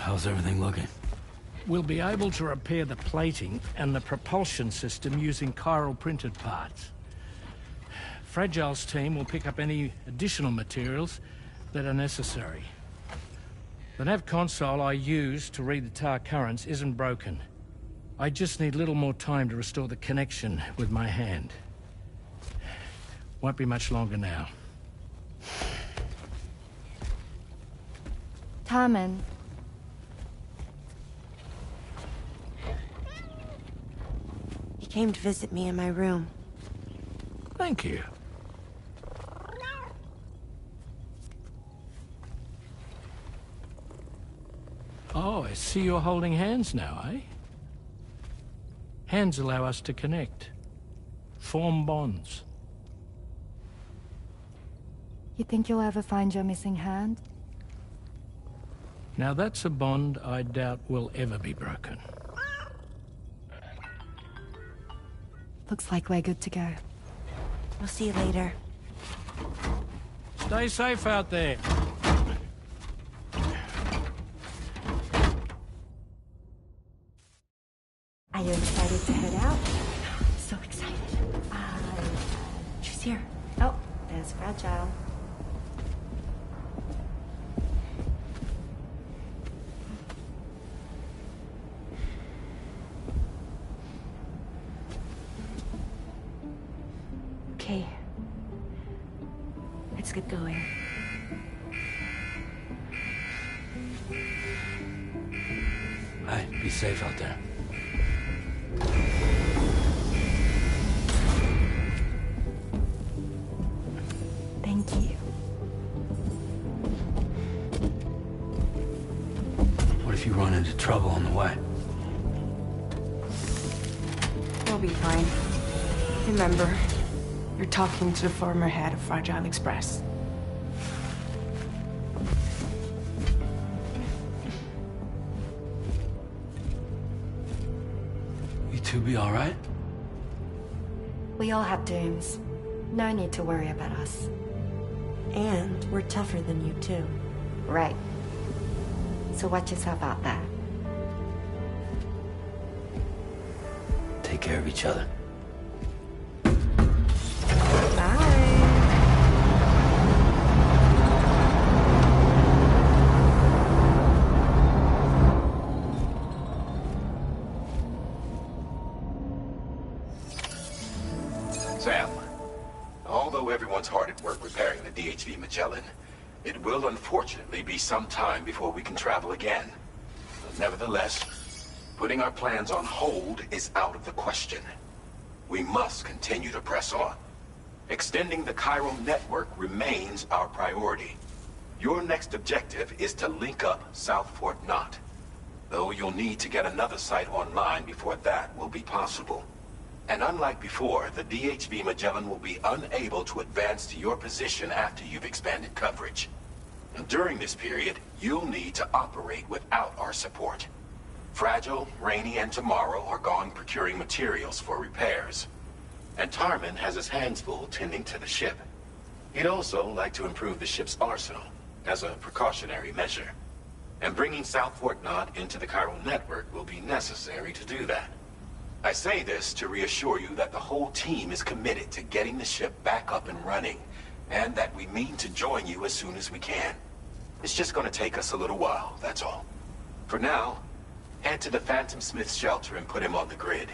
How's everything looking? We'll be able to repair the plating and the propulsion system using chiral printed parts. Fragile's team will pick up any additional materials that are necessary. The nav console I use to read the tar currents isn't broken. I just need a little more time to restore the connection with my hand. Won't be much longer now. Tarman. He came to visit me in my room. Thank you. Oh, I see you're holding hands now, eh? Hands allow us to connect. Form bonds. You think you'll ever find your missing hand? Now that's a bond I doubt will ever be broken. Looks like we're good to go. We'll see you later. Stay safe out there. Are you excited to head out? So excited. She's here. Oh, there's Fragile. Okay. Let's get going. Hey, be safe out there. Thank you. What if you run into trouble on the way? We'll be fine. Remember, you're talking to the former head of Fragile Express. You two be all right? We all have dooms. No need to worry about us. And we're tougher than you, too. Right. So watch yourself out there. Take care of each other. Sam, although everyone's hard at work repairing the DHV Magellan, it will unfortunately be some time before we can travel again. Nevertheless, putting our plans on hold is out of the question. We must continue to press on. Extending the chiral network remains our priority. Your next objective is to link up South Fort Knot, though you'll need to get another site online before that will be possible. And unlike before, the DHV Magellan will be unable to advance to your position after you've expanded coverage. During this period, you'll need to operate without our support. Fragile, Rainy, and Tomorrow are gone procuring materials for repairs. And Tarman has his hands full tending to the ship. He'd also like to improve the ship's arsenal, as a precautionary measure. And bringing South Fort Knot into the chiral network will be necessary to do that. I say this to reassure you that the whole team is committed to getting the ship back up and running, and that we mean to join you as soon as we can. It's just going to take us a little while, that's all. For now, head to the Phantom Smith's shelter and put him on the grid.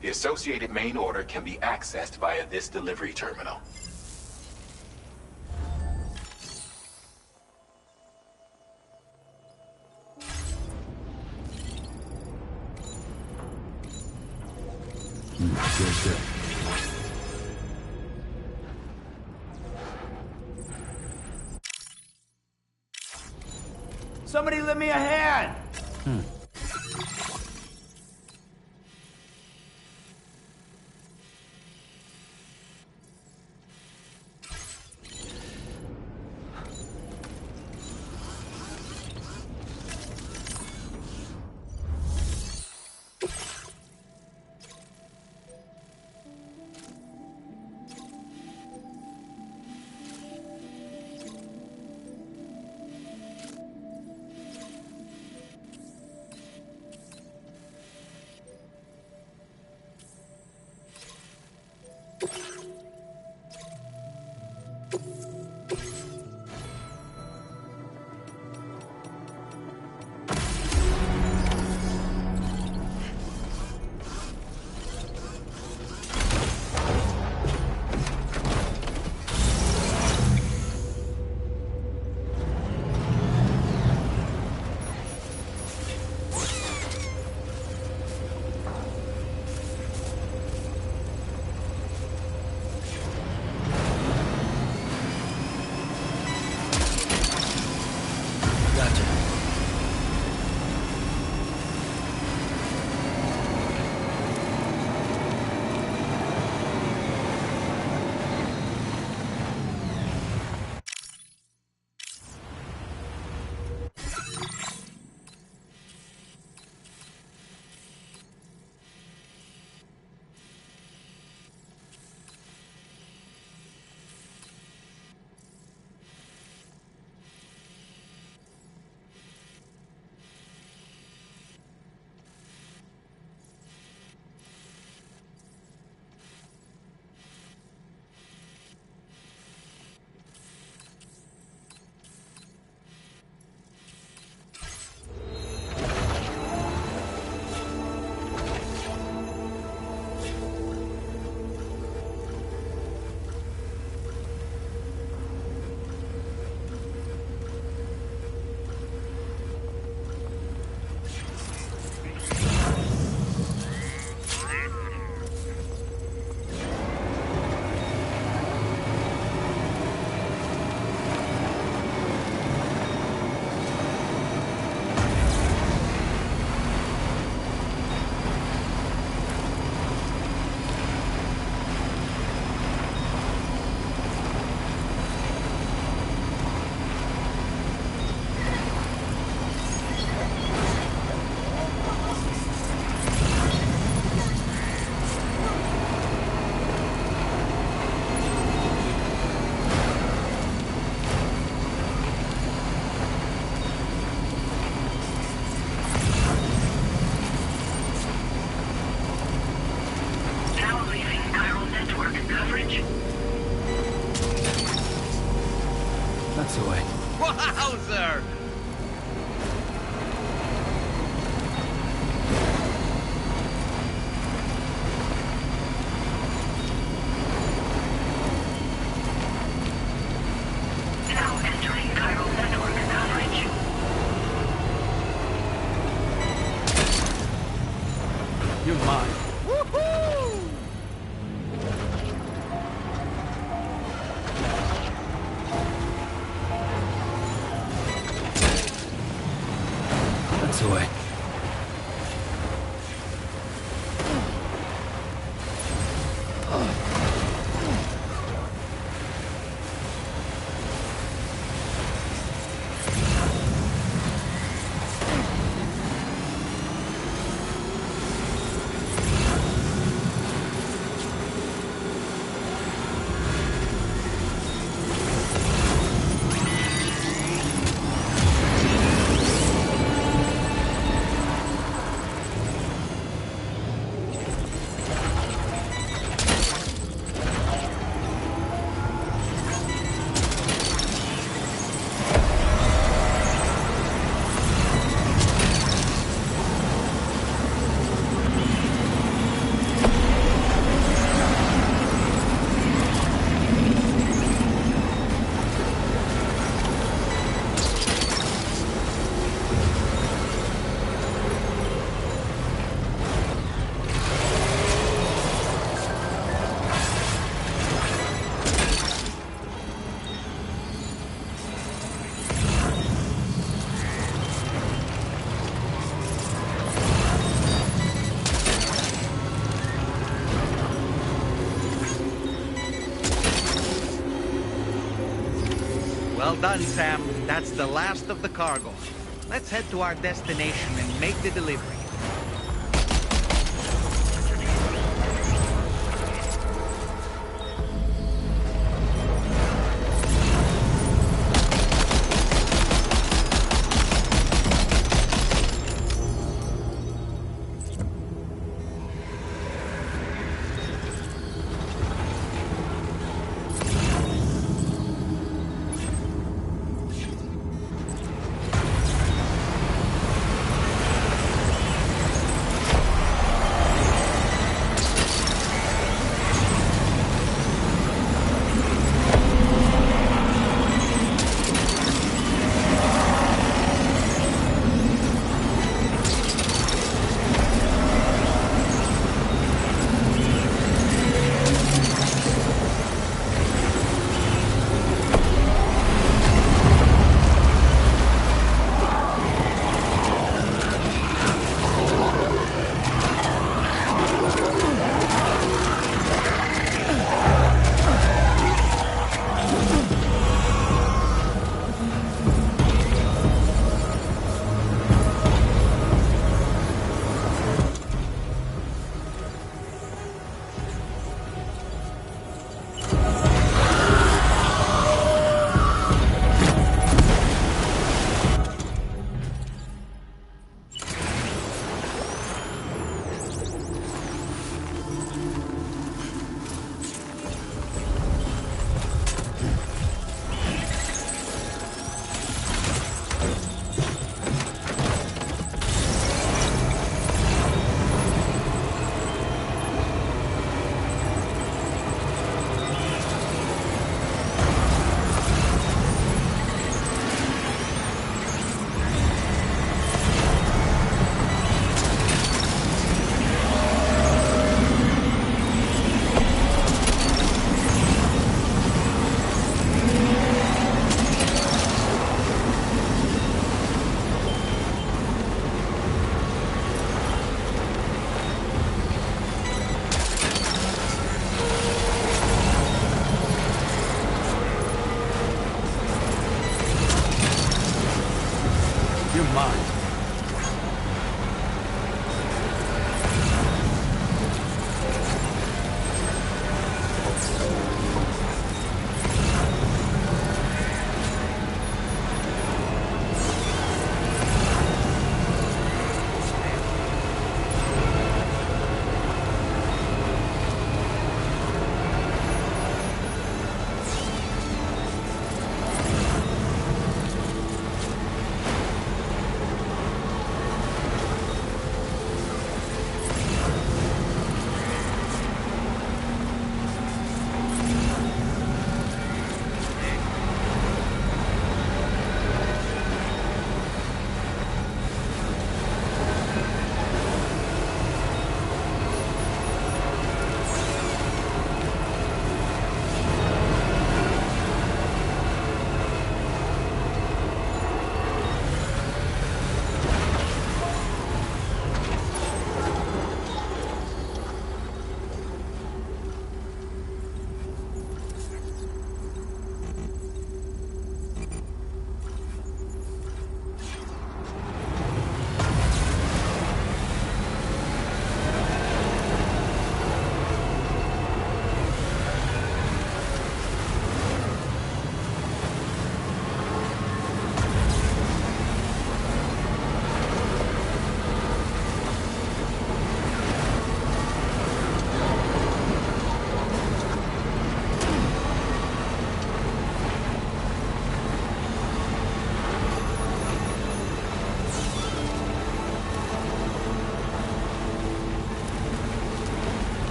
The associated main order can be accessed via this delivery terminal. Good. Somebody lend me a hand! That's the way. Wowzer! Now entering chiral network coverage. You're mine. That's the way. Well done, Sam. That's the last of the cargo. Let's head to our destination and make the delivery.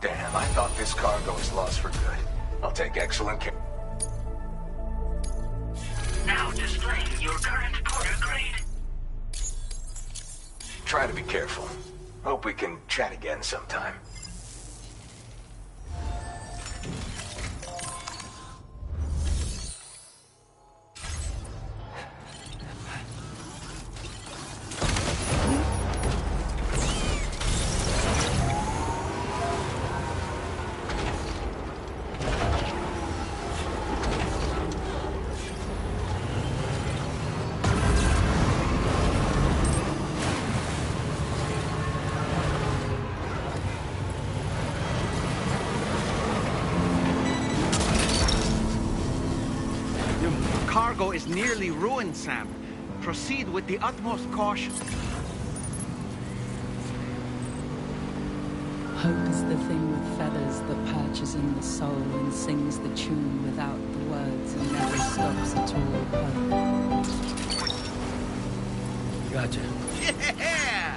Damn, I thought this cargo was lost for good. I'll take excellent care. Now displaying your current porter grade. Try to be careful. Hope we can chat again sometime. Cargo is nearly ruined, Sam. Proceed with the utmost caution. Hope is the thing with feathers that perches in the soul and sings the tune without the words and never stops at all. Hope. Gotcha. Yeah!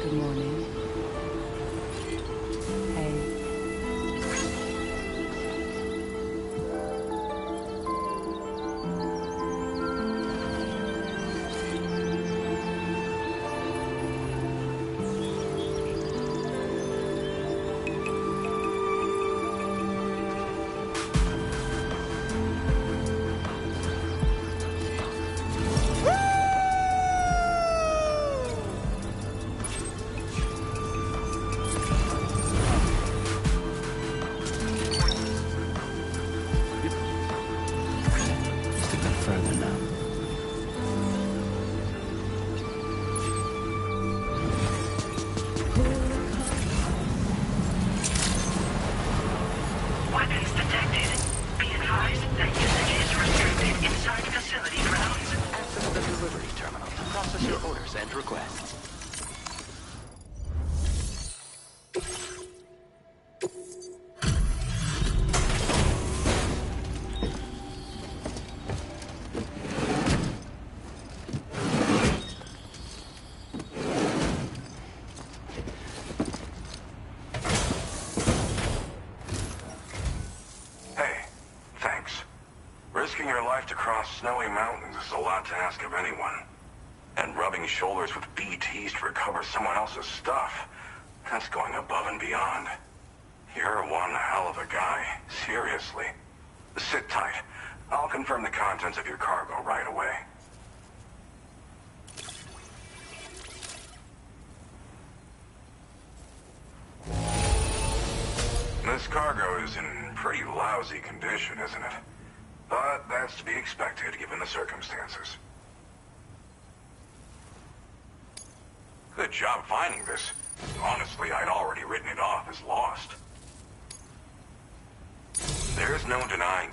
Good morning. Hey. Just a bit further now. Weapons detected. Be advised that usage is restricted inside facility grounds. Access the delivery terminal to process your orders and requests. Hey, thanks. Risking your life to cross snowy mountains is a lot to ask of anyone. And rubbing shoulders with BTs to recover someone else's stuff, that's going above and beyond. You're one hell of a guy, seriously. Sit tight. I'll confirm the contents of your cargo right away. This cargo is in pretty lousy condition, isn't it? But that's to be expected given the circumstances. Good job finding this. Honestly, I'd already written it off as lost. There's no denying.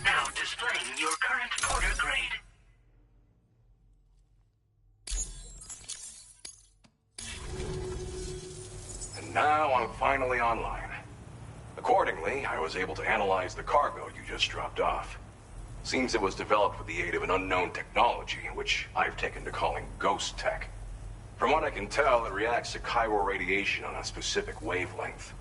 Now displaying your current porter grade. And now I'm finally online. Accordingly, I was able to analyze the cargo you just dropped off. Seems it was developed with the aid of an unknown technology, which I've taken to calling ghost tech. From what I can tell, it reacts to chiral radiation on a specific wavelength.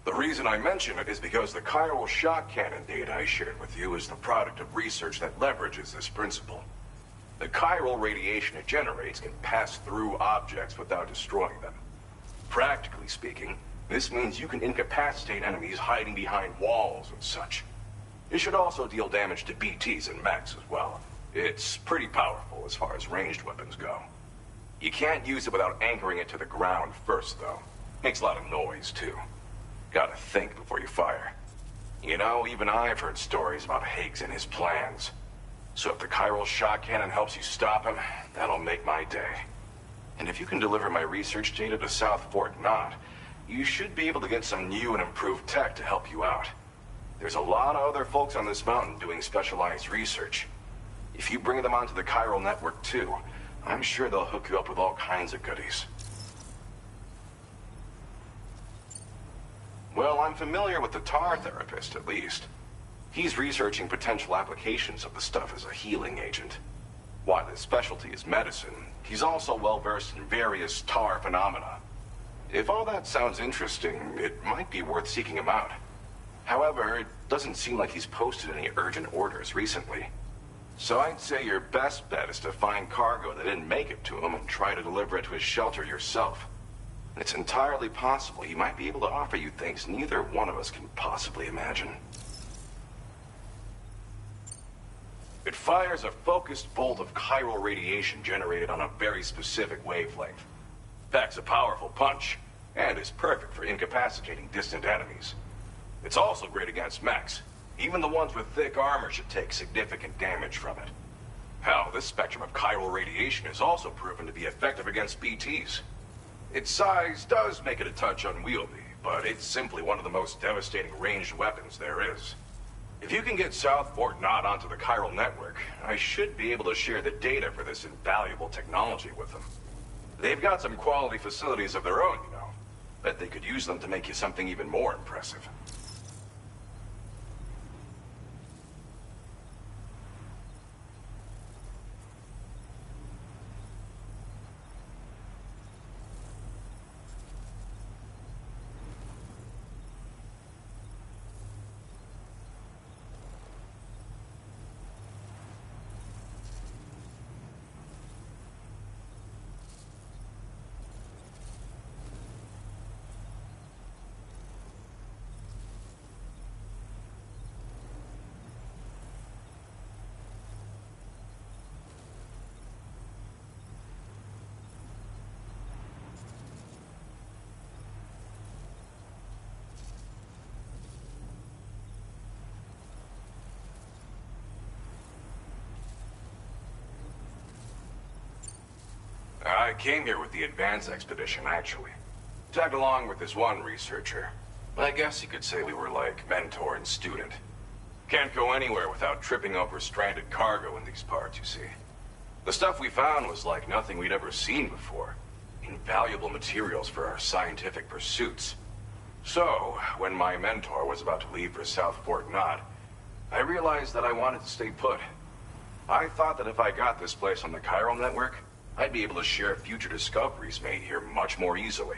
The reason I mention it is because the chiral shock cannon data I shared with you is the product of research that leverages this principle. The chiral radiation it generates can pass through objects without destroying them. Practically speaking, this means you can incapacitate enemies hiding behind walls and such. It should also deal damage to BTs and mechs as well. It's pretty powerful as far as ranged weapons go. You can't use it without anchoring it to the ground first, though. Makes a lot of noise, too. Gotta think before you fire. You know, even I've heard stories about Higgs and his plans. So if the chiral shock cannon helps you stop him, that'll make my day. And if you can deliver my research data to South Fort Knott, you should be able to get some new and improved tech to help you out. There's a lot of other folks on this mountain doing specialized research. If you bring them onto the chiral network too, I'm sure they'll hook you up with all kinds of goodies. Well, I'm familiar with the tar therapist, at least. He's researching potential applications of the stuff as a healing agent. While his specialty is medicine, he's also well-versed in various tar phenomena. If all that sounds interesting, it might be worth seeking him out. However, it doesn't seem like he's posted any urgent orders recently. So I'd say your best bet is to find cargo that didn't make it to him and try to deliver it to his shelter yourself. It's entirely possible he might be able to offer you things neither one of us can possibly imagine. It fires a focused bolt of chiral radiation generated on a very specific wavelength. Packs a powerful punch, and is perfect for incapacitating distant enemies. It's also great against mechs. Even the ones with thick armor should take significant damage from it. Hell, this spectrum of chiral radiation is also proven to be effective against BTs. Its size does make it a touch unwieldy, but it's simply one of the most devastating ranged weapons there is. If you can get South Fort Knott onto the chiral network, I should be able to share the data for this invaluable technology with them. They've got some quality facilities of their own, you know. Bet they could use them to make you something even more impressive. I came here with the advance expedition, actually. Tagged along with this one researcher. I guess you could say we were like mentor and student. Can't go anywhere without tripping over stranded cargo in these parts, you see. The stuff we found was like nothing we'd ever seen before. Invaluable materials for our scientific pursuits. So, when my mentor was about to leave for South Fort Knott, I realized that I wanted to stay put. I thought that if I got this place on the chiral network, I'd be able to share future discoveries made here much more easily.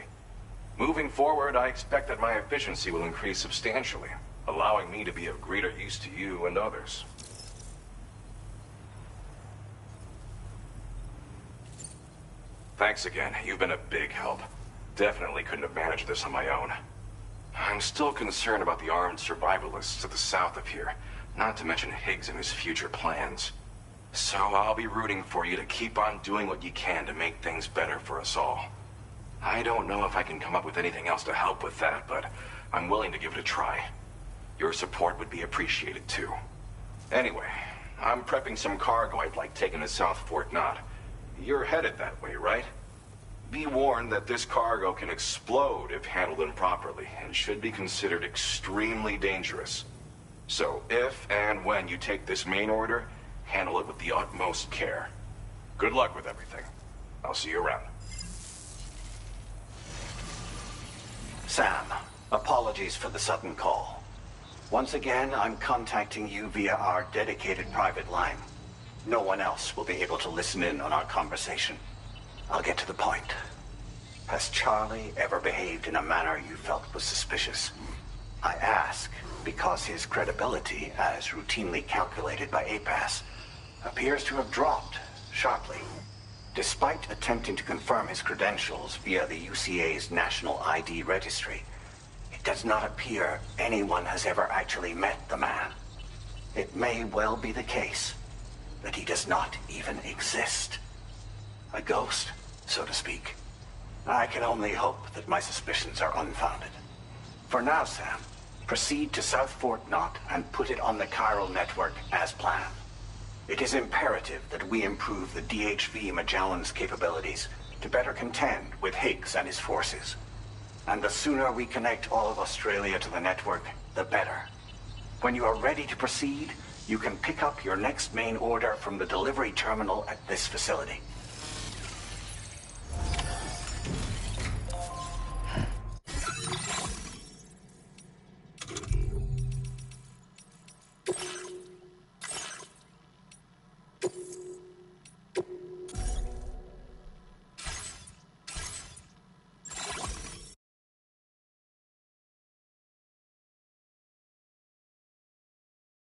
Moving forward, I expect that my efficiency will increase substantially, allowing me to be of greater use to you and others. Thanks again. You've been a big help. Definitely couldn't have managed this on my own. I'm still concerned about the armed survivalists to the south of here, not to mention Higgs and his future plans. So I'll be rooting for you to keep on doing what you can to make things better for us all. I don't know if I can come up with anything else to help with that, but I'm willing to give it a try. Your support would be appreciated too. Anyway, I'm prepping some cargo I'd like taken to South Fort Knott. You're headed that way, right? Be warned that this cargo can explode if handled improperly, and should be considered extremely dangerous. So if and when you take this main order, handle it with the utmost care. Good luck with everything. I'll see you around. Sam, apologies for the sudden call. Once again, I'm contacting you via our dedicated private line. No one else will be able to listen in on our conversation. I'll get to the point. Has Charlie ever behaved in a manner you felt was suspicious? I ask because his credibility, as routinely calculated by APAS, appears to have dropped sharply. Despite attempting to confirm his credentials via the UCA's National ID Registry, it does not appear anyone has ever actually met the man. It may well be the case that he does not even exist. A ghost, so to speak. I can only hope that my suspicions are unfounded. For now, Sam, proceed to South Fort Knot and put it on the chiral network as planned. It is imperative that we improve the DHV Magellan's capabilities to better contend with Higgs and his forces. And the sooner we connect all of Australia to the network, the better. When you are ready to proceed, you can pick up your next main order from the delivery terminal at this facility.